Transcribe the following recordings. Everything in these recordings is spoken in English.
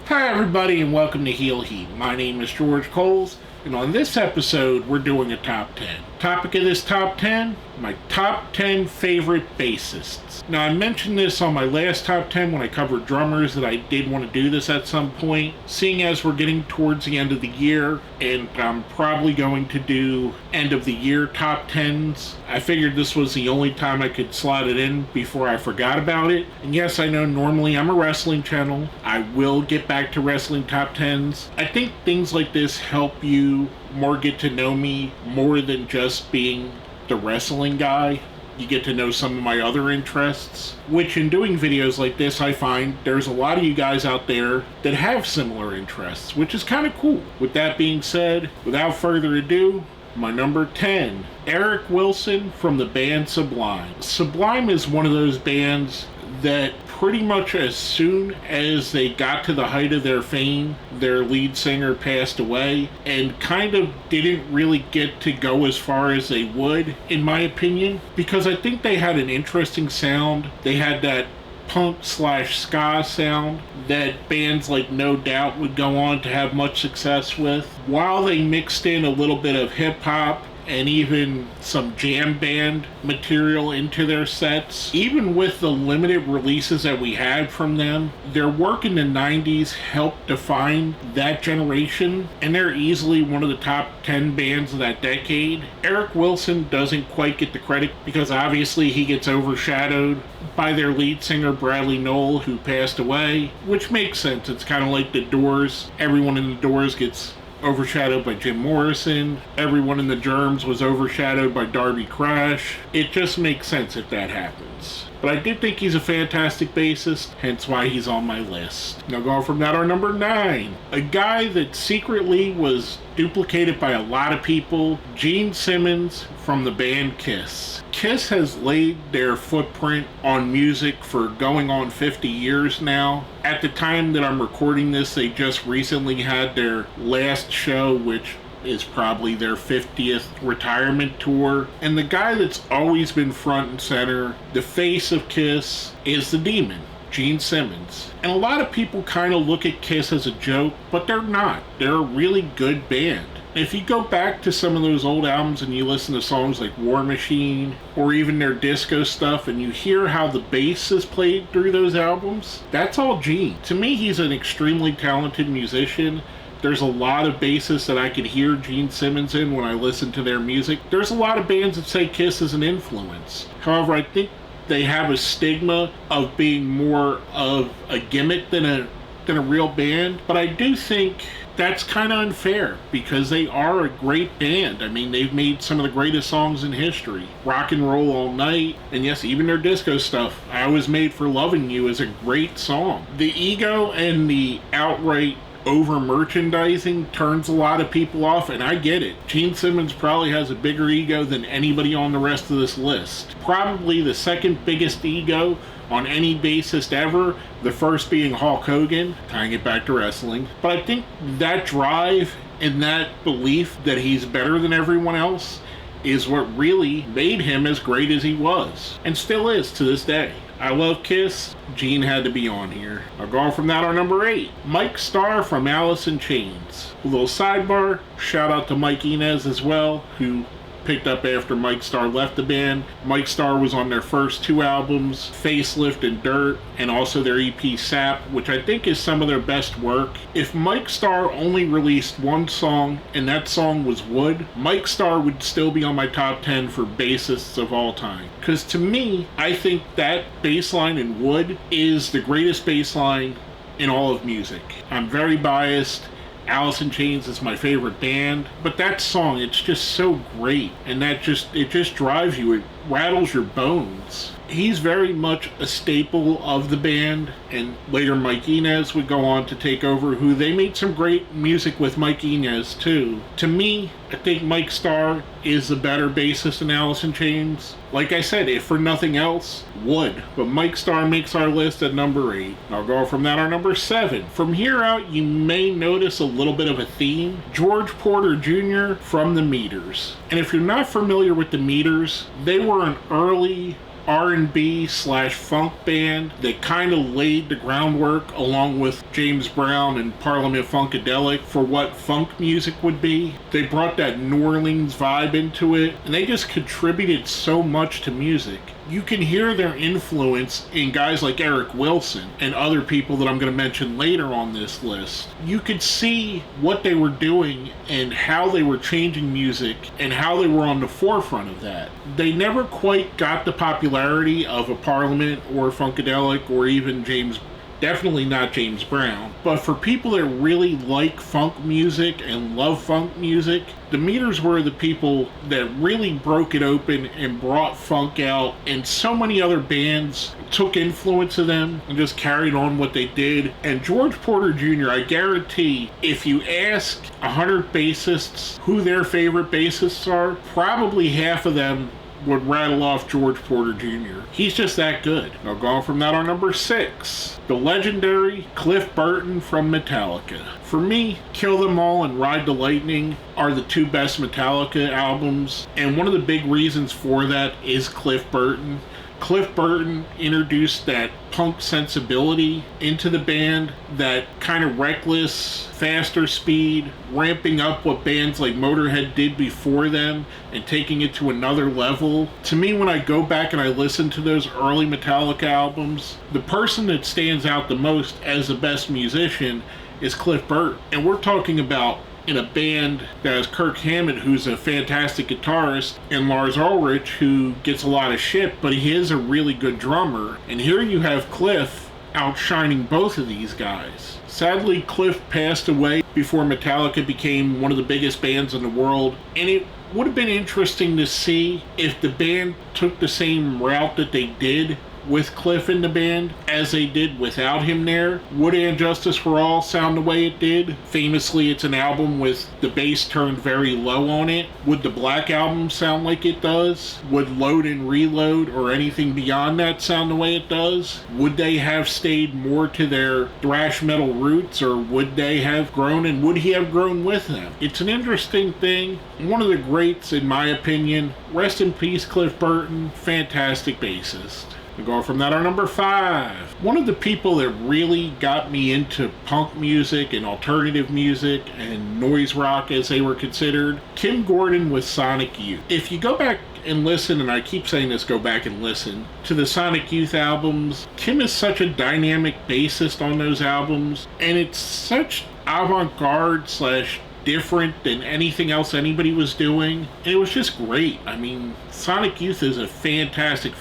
Hi everybody and welcome to Heel Heat. My name is George Coles, and on this episode we're doing a top 10. Topic of this top 10, my top 10 favorite bassists. Now I mentioned this on my last top 10 when I covered drummers that I did want to do this at some point. Seeing as we're getting towards the end of the year and I'm probably going to do end of the year top 10s, I figured this was the only time I could slot it in before I forgot about it. And yes, I know normally I'm a wrestling channel. I will get back to wrestling top 10s. I think things like this help you more get to know me more than just being the wrestling guy. You get to know some of my other interests, which in doing videos like this, I find there's a lot of you guys out there that have similar interests, which is kind of cool. With that being said, without further ado, my number 10, Eric Wilson from the band Sublime. Sublime is one of those bands that pretty much as soon as they got to the height of their fame, their lead singer passed away and kind of didn't really get to go as far as they would, in my opinion, because I think they had an interesting sound. They had that punk/ska sound that bands like No Doubt would go on to have much success with, while they mixed in a little bit of hip-hop and even some jam band material into their sets. Even with the limited releases that we had from them, their work in the 90s helped define that generation, and they're easily one of the top 10 bands of that decade. Eric Wilson doesn't quite get the credit because obviously he gets overshadowed by their lead singer Bradley Nowell, who passed away, which makes sense. It's kind of like the Doors. Everyone in the Doors gets overshadowed by Jim Morrison. Everyone in the Germs was overshadowed by Darby Crash. It just makes sense if that happens. But I did think he's a fantastic bassist, hence why he's on my list. Now going from that, our number 9. A guy that secretly was duplicated by a lot of people, Gene Simmons from the band Kiss. Kiss has laid their footprint on music for going on 50 years now. At the time that I'm recording this, they just recently had their last show, which is probably their 50th retirement tour. And the guy that's always been front and center, the face of Kiss, is the Demon, Gene Simmons. And a lot of people kind of look at Kiss as a joke, but they're not. They're a really good band. If you go back to some of those old albums and you listen to songs like War Machine or even their disco stuff and you hear how the bass is played through those albums, that's all Gene. To me, he's an extremely talented musician. There's a lot of bassists that I could hear Gene Simmons in when I listen to their music. There's a lot of bands that say Kiss is an influence. However, I think they have a stigma of being more of a gimmick than a real band. But I do think that's kind of unfair because they are a great band. I mean, they've made some of the greatest songs in history. Rock and Roll All Night, and yes, even their disco stuff. I Was Made for Loving You is a great song. The ego and the outright over merchandising turns a lot of people off, and I get it. Gene Simmons probably has a bigger ego than anybody on the rest of this list. Probably the second biggest ego on any bassist ever, the first being Hulk Hogan, tying it back to wrestling. But I think that drive and that belief that he's better than everyone else is what really made him as great as he was, and still is to this day. I love Kiss. Gene had to be on here. I'll go on from that, our number 8. Mike Starr from Alice in Chains. A little sidebar, shout out to Mike Inez as well, who picked up after Mike Starr left the band. Mike Starr was on their first 2 albums, Facelift and Dirt, and also their EP Sap, which I think is some of their best work. If Mike Starr only released one song, and that song was Wood, Mike Starr would still be on my top 10 for bassists of all time. Because to me, I think that bass line in Wood is the greatest bass line in all of music. I'm very biased. Alice in Chains is my favorite band, but that song, it's just so great, and it just drives you, it rattles your bones. He's very much a staple of the band, and later Mike Inez would go on to take over, who they made some great music with Mike Inez too. To me, I think Mike Starr is the better bassist than Alice in Chains. Like I said, if for nothing else, Wood. But Mike Starr makes our list at number 8. I'll go from that, our number 7. From here out, you may notice a little bit of a theme. George Porter Jr. from the Meters. And if you're not familiar with the Meters, they were an early R&B/funk band that kind of laid the groundwork along with James Brown and Parliament Funkadelic for what funk music would be. They brought that New Orleans vibe into it, and they just contributed so much to music. You can hear their influence in guys like Eric Wilson and other people that I'm going to mention later on this list. You could see what they were doing and how they were changing music and how they were on the forefront of that. They never quite got the popularity of a Parliament or Funkadelic or even definitely not James Brown. But for people that really like funk music and love funk music, the Meters were the people that really broke it open and brought funk out, and so many other bands took influence of them and just carried on what they did. And George Porter Jr., I guarantee, if you ask 100 bassists who their favorite bassists are, probably half of them would rattle off George Porter Jr. He's just that good. Now, going from that, our number 6, the legendary Cliff Burton from Metallica. For me, Kill Them All and Ride the Lightning are the two best Metallica albums, and one of the big reasons for that is Cliff Burton. Cliff Burton introduced that punk sensibility into the band, that kind of reckless, faster speed, ramping up what bands like Motorhead did before them and taking it to another level. To me, when I go back and I listen to those early Metallica albums, the person that stands out the most as the best musician is Cliff Burton. And we're talking about in a band that has Kirk Hammett, who's a fantastic guitarist, and Lars Ulrich, who gets a lot of shit, but he is a really good drummer. And here you have Cliff outshining both of these guys. Sadly, Cliff passed away before Metallica became one of the biggest bands in the world, and it would have been interesting to see if the band took the same route that they did with Cliff in the band as they did without him there. Would And Justice for All sound the way it did? Famously, it's an album with the bass turned very low on it. Would the Black Album sound like it does? Would Load and Reload or anything beyond that sound the way it does? Would they have stayed more to their thrash metal roots, or would they have grown, and would he have grown with them? It's an interesting thing. One of the greats, in my opinion. Rest in peace, Cliff Burton. Fantastic bassist. We go from that, our number 5. One of the people that really got me into punk music and alternative music and noise rock, as they were considered, Kim Gordon with Sonic Youth. If you go back and listen, and I keep saying this, go back and listen to the Sonic Youth albums, Kim is such a dynamic bassist on those albums, and it's such avant-garde / different than anything else anybody was doing. And it was just great. I mean, Sonic Youth is a fantastic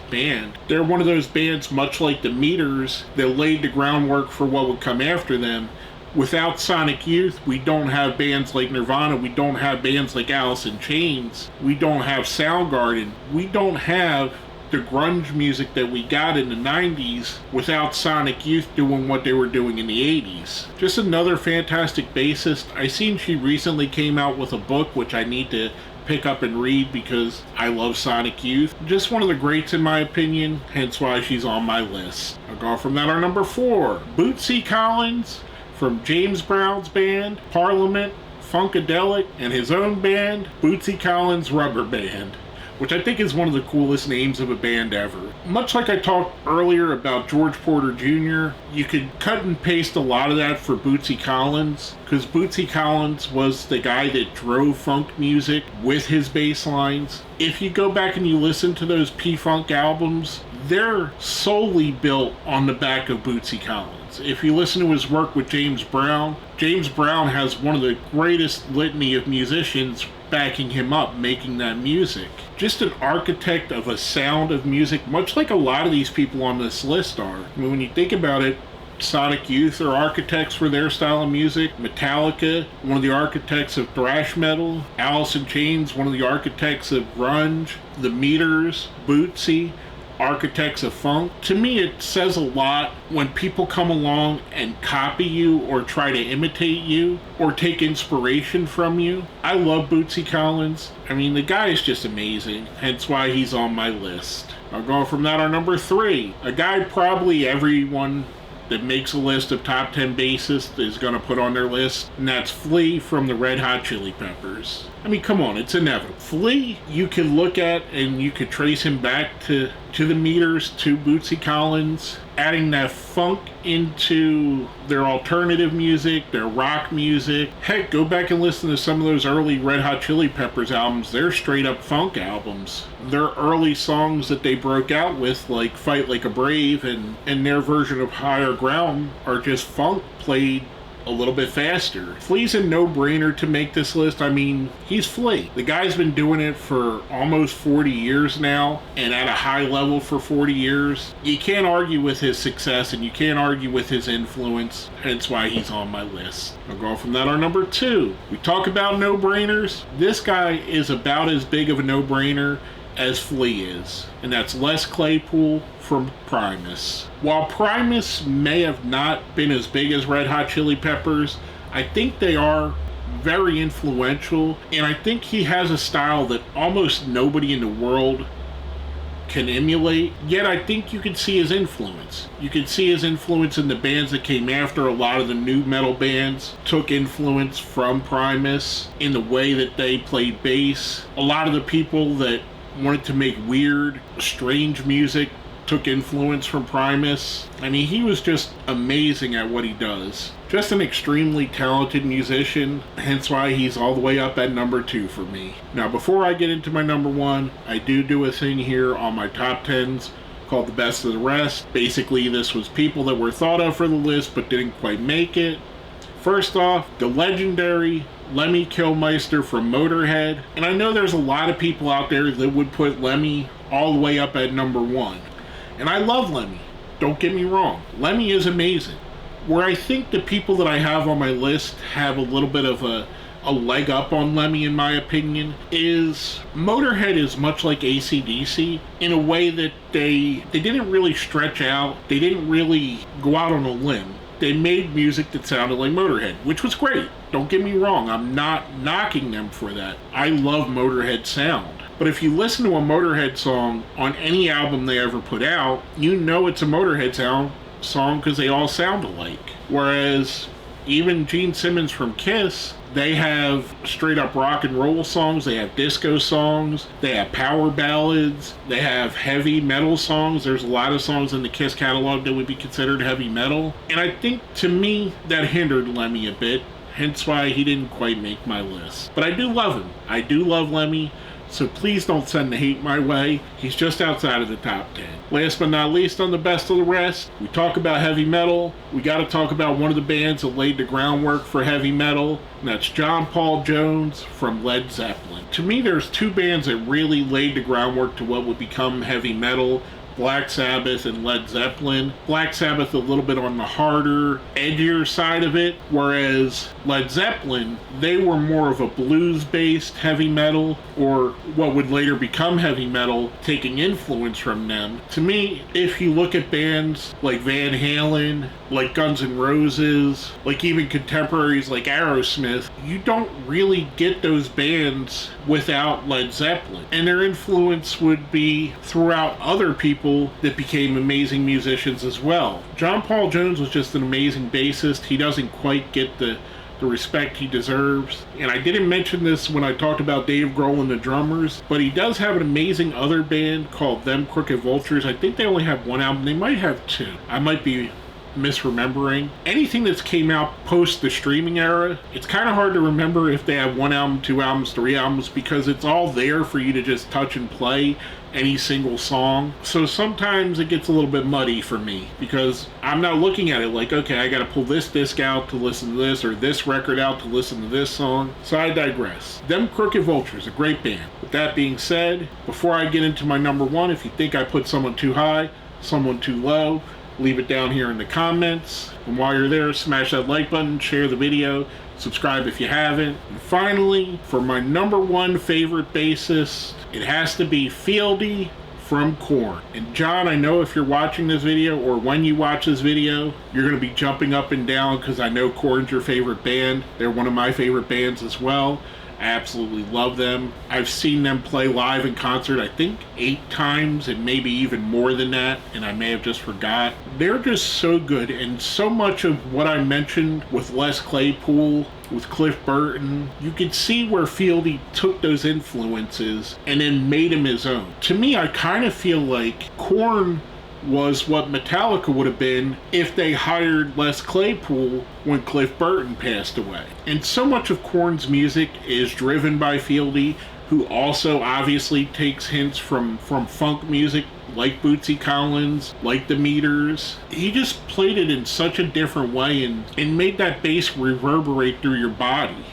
band. They're one of those bands, much like the Meters, that laid the groundwork for what would come after them. Without Sonic Youth, we don't have bands like Nirvana, we don't have bands like Alice in Chains, we don't have Soundgarden, we don't have the grunge music that we got in the 90s without Sonic Youth doing what they were doing in the 80s. Just another fantastic bassist. I seen she recently came out with a book, which I need to pick up and read because I love Sonic Youth. Just one of the greats in my opinion, hence why she's on my list. I'll go from that, our number 4, Bootsy Collins from James Brown's band, Parliament, Funkadelic, and his own band, Bootsy Collins Rubber Band, which I think is one of the coolest names of a band ever. Much like I talked earlier about George Porter Jr., you could cut and paste a lot of that for Bootsy Collins, because Bootsy Collins was the guy that drove funk music with his bass lines. If you go back and you listen to those P-Funk albums, they're solely built on the back of Bootsy Collins. If you listen to his work with James Brown has one of the greatest litany of musicians backing him up, making that music. Just an architect of a sound of music, much like a lot of these people on this list are. I mean, when you think about it, Sonic Youth are architects for their style of music. Metallica, one of the architects of thrash metal. Alice in Chains, one of the architects of grunge. The Meters, Bootsy, architects of funk. To me, it says a lot when people come along and copy you or try to imitate you or take inspiration from you. I love Bootsy Collins. I mean, the guy is just amazing, hence why he's on my list. I'll go from that, our number 3, a guy probably everyone that makes a list of top 10 bassists is going to put on their list, and that's Flea from the Red Hot Chili Peppers. I mean, come on, it's inevitable. Flea, you could look at and you could trace him back to the meters, to Bootsy Collins, adding that funk into their alternative music, their rock music. Heck, go back and listen to some of those early Red Hot Chili Peppers albums. They're straight up funk albums. Their early songs that they broke out with, like Fight Like a Brave and their version of Higher Ground, are just funk played a little bit faster. Flea's a no-brainer to make this list. I mean, he's Flea. The guy's been doing it for almost 40 years now, and at a high level for 40 years. You can't argue with his success, and you can't argue with his influence, hence why he's on my list. I'll go from that, our number 2. We talk about no-brainers. This guy is about as big of a no-brainer as Flea is, and that's Les Claypool from Primus. While Primus may have not been as big as Red Hot Chili Peppers, I think they are very influential, and I think he has a style that almost nobody in the world can emulate. Yet I think you can see his influence. You can see his influence in the bands that came after. A lot of the new metal bands took influence from Primus in the way that they played bass. A lot of the people that wanted to make weird, strange music took influence from Primus. I mean, he was just amazing at what he does. Just an extremely talented musician, hence why he's all the way up at number 2 for me. Now, before I get into my number 1, I do a thing here on my top 10s called The Best of the Rest. Basically, this was people that were thought of for the list but didn't quite make it. First off, the legendary Lemmy Kilmister from Motorhead. And I know there's a lot of people out there that would put Lemmy all the way up at number 1. And I love Lemmy. Don't get me wrong. Lemmy is amazing. Where I think the people that I have on my list have a little bit of a leg up on Lemmy, in my opinion, is Motorhead is much like AC/DC in a way that they didn't really stretch out. They didn't really go out on a limb. They made music that sounded like Motorhead, which was great. Don't get me wrong, I'm not knocking them for that. I love Motorhead sound. But if you listen to a Motorhead song on any album they ever put out, you know it's a Motorhead song because they all sound alike. Whereas even Gene Simmons from Kiss, they have straight up rock and roll songs, they have disco songs, they have power ballads, they have heavy metal songs. There's a lot of songs in the Kiss catalog that would be considered heavy metal. And I think, to me, that hindered Lemmy a bit, hence why he didn't quite make my list. But I do love him. I do love Lemmy, so please don't send the hate my way. He's just outside of the top 10. Last but not least, on the best of the rest, we talk about heavy metal. We got to talk about one of the bands that laid the groundwork for heavy metal, and that's John Paul Jones from Led Zeppelin. To me, there's two bands that really laid the groundwork to what would become heavy metal: Black Sabbath and Led Zeppelin. Black Sabbath a little bit on the harder, edgier side of it, whereas Led Zeppelin, they were more of a blues-based heavy metal, or what would later become heavy metal, taking influence from them. To me, if you look at bands like Van Halen, like Guns N' Roses, like even contemporaries like Aerosmith, you don't really get those bands without Led Zeppelin. And their influence would be throughout other people that became amazing musicians as well. John Paul Jones was just an amazing bassist. He doesn't quite get the respect he deserves. And I didn't mention this when I talked about Dave Grohl and the Drummers, but he does have an amazing other band called Them Crooked Vultures. I think they only have one album. They might have two. I might be misremembering. Anything that's came out post the streaming era, it's kind of hard to remember if they have one album, two albums, three albums, because it's all there for you to just touch and play any single song. So sometimes it gets a little bit muddy for me, because I'm not looking at it like, okay, I gotta pull this disc out to listen to this, or this record out to listen to this song. So I digress. Them Crooked Vultures, a great band. With that being said, before I get into my number one, if you think I put someone too high, someone too low, leave it down here in the comments. And while you're there, smash that like button, share the video, subscribe if you haven't. And finally, for my number one favorite bassist, it has to be Fieldy from Korn. And John, I know if you're watching this video, or when you watch this video, you're going to be jumping up and down because I know Korn's your favorite band. They're one of my favorite bands as well. I absolutely love them. I've seen them play live in concert, I think 8 times, and maybe even more than that, and I may have just forgot. They're just so good, and so much of what I mentioned with Les Claypool, with Cliff Burton, you could see where Fieldy took those influences and then made them his own. To me, I kind of feel like Korn was what Metallica would have been if they hired Les Claypool when Cliff Burton passed away. And so much of Korn's music is driven by Fieldy, who also obviously takes hints from funk music like Bootsy Collins, like the Meters. He just played it in such a different way and made that bass reverberate through your body.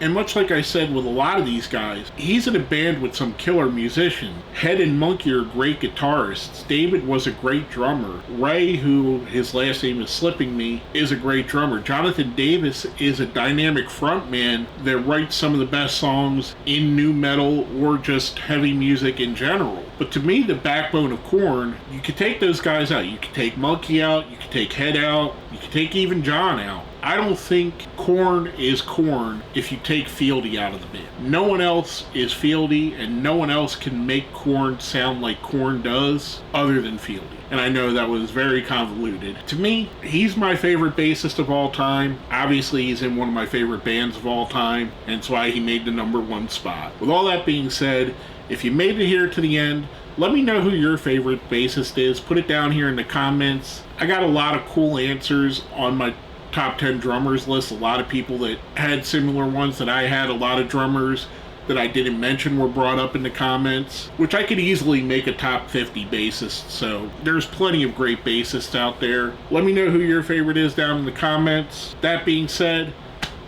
And much like I said with a lot of these guys, he's in a band with some killer musicians. Head and Monkey are great guitarists. David was a great drummer. Ray, who his last name is slipping me, is a great drummer. Jonathan Davis is a dynamic frontman that writes some of the best songs in nu metal or just heavy music in general. But to me, the backbone of Korn, you could take those guys out. You could take Monkey out, you could take Head out, you could take even John out. I don't think Korn is Korn if you take Fieldy out of the band. No one else is Fieldy, and no one else can make Korn sound like Korn does other than Fieldy. And I know that was very convoluted. To me, he's my favorite bassist of all time. Obviously, he's in one of my favorite bands of all time, and that's why he made the #1 spot. With all that being said, if you made it here to the end, let me know who your favorite bassist is. Put it down here in the comments. I got a lot of cool answers on my top 10 drummers list. A lot of people that had similar ones that I had. A lot of drummers that I didn't mention were brought up in the comments, which I could easily make a top 50 bassist. So there's plenty of great bassists out there. Let me know who your favorite is down in the comments. That being said,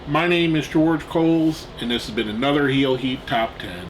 my name is George Coles, and this has been another Heel Heat Top 10.